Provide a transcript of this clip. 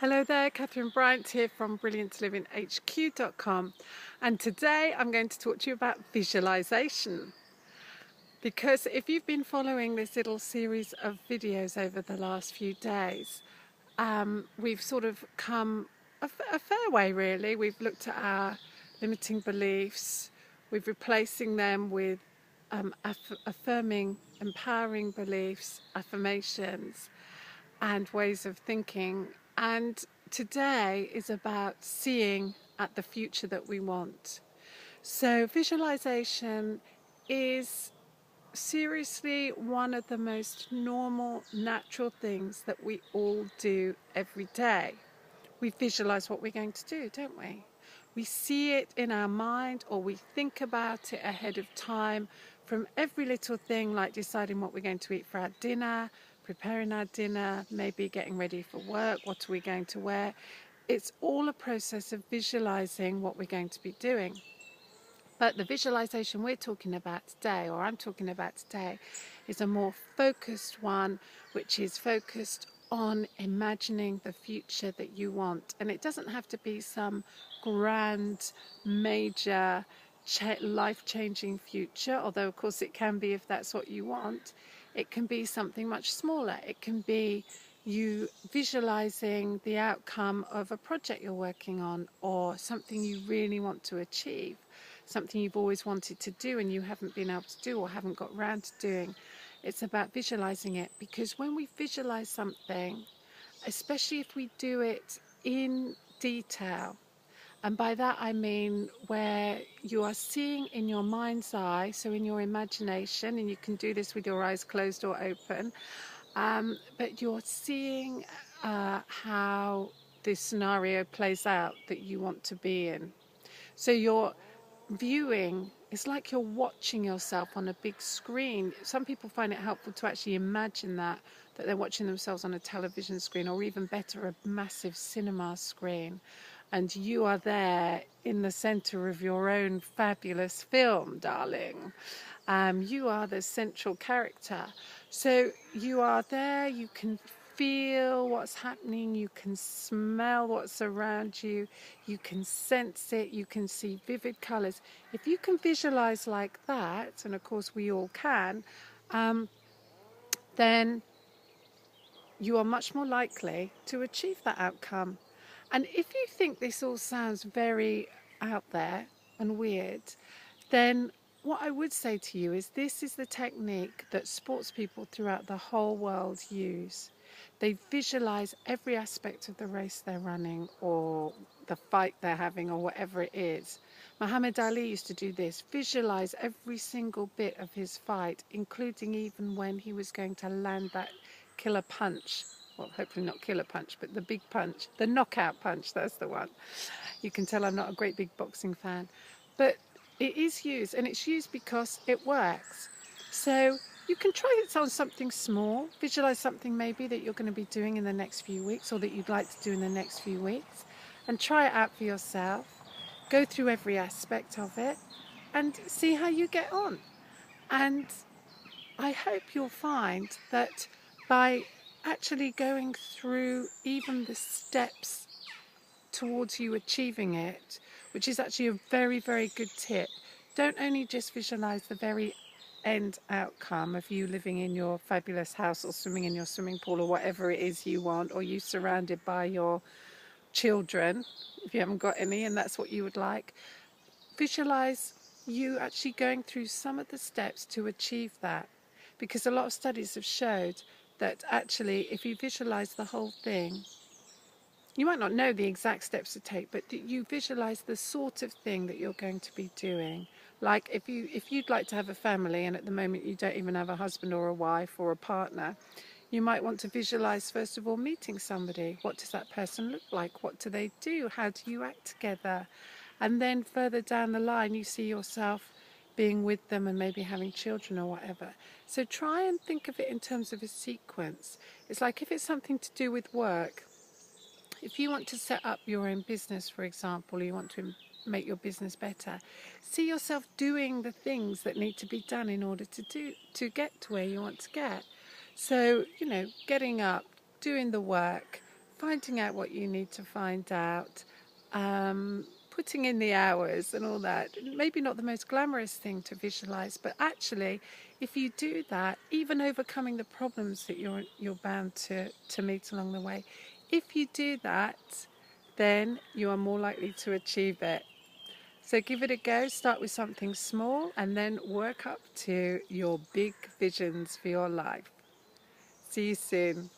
Hello there, Catherine Bryant here from brilliantliving.hq.com, and today I'm going to talk to you about visualization. Because if you've been following this little series of videos over the last few days, we've sort of come a fair way really. We've looked at our limiting beliefs, we're replacing them with affirming, empowering beliefs, affirmations and ways of thinking. And today is about seeing at the future that we want. So visualization is seriously one of the most normal, natural things that we all do every day. We visualize what we're going to do, don't we? We see it in our mind, or we think about it ahead of time, from every little thing like deciding what we're going to eat for our dinner, preparing our dinner, maybe getting ready for work, what are we going to wear. It's all a process of visualizing what we're going to be doing. But the visualization we're talking about today, or I'm talking about today, is a more focused one, which is focused on imagining the future that you want. And it doesn't have to be some grand, major, life-changing future, although of course it can be if that's what you want. It can be something much smaller. It can be you visualizing the outcome of a project you're working on, or something you really want to achieve, something you've always wanted to do and you haven't been able to do or haven't got around to doing. It's about visualizing it, because when we visualize something, especially if we do it in detail, and by that I mean where you are seeing in your mind's eye, so in your imagination, and you can do this with your eyes closed or open, but you're seeing how this scenario plays out that you want to be in. So you're viewing, it's like you're watching yourself on a big screen. Some people find it helpful to actually imagine that they're watching themselves on a television screen, or even better, a massive cinema screen, and you are there in the center of your own fabulous film, darling. You are the central character. So you are there, you can feel what's happening, you can smell what's around you, you can sense it, you can see vivid colors. If you can visualize like that, and of course we all can, then you are much more likely to achieve that outcome. And if you think this all sounds very out there and weird, then what I would say to you is this is the technique that sports people throughout the whole world use. They visualize every aspect of the race they're running, or the fight they're having, or whatever it is. Muhammad Ali used to do this, visualize every single bit of his fight, including even when he was going to land that killer punch. Well, hopefully not killer punch, but the big punch, the knockout punch, that's the one. You can tell I'm not a great big boxing fan. But it is used, and it's used because it works. So you can try it on something small, visualize something maybe that you're going to be doing in the next few weeks, or that you'd like to do in the next few weeks, and try it out for yourself. Go through every aspect of it and see how you get on. And I hope you'll find that by actually going through even the steps towards you achieving it, which is actually a very, very good tip. Don't only just visualize the very end outcome of you living in your fabulous house, or swimming in your swimming pool, or whatever it is you want, or you surrounded by your children if you haven't got any and that's what you would like. Visualize you actually going through some of the steps to achieve that, because a lot of studies have showed that actually if you visualize the whole thing, you might not know the exact steps to take, but you visualize the sort of thing that you're going to be doing. Like if you'd like to have a family, and at the moment you don't even have a husband or a wife or a partner, you might want to visualize first of all meeting somebody. What does that person look like? What do they do? How do you act together? And then further down the line you see yourself being with them and maybe having children or whatever. So try and think of it in terms of a sequence. It's like if it's something to do with work, if you want to set up your own business, for example, you want to make your business better, see yourself doing the things that need to be done in order to get to where you want to get. So, getting up, doing the work, finding out what you need to find out, putting in the hours and all that. Maybe not the most glamorous thing to visualize, but actually, if you do that, even overcoming the problems that you're bound to meet along the way, if you do that, then you are more likely to achieve it. So give it a go. Start with something small and then work up to your big visions for your life. See you soon.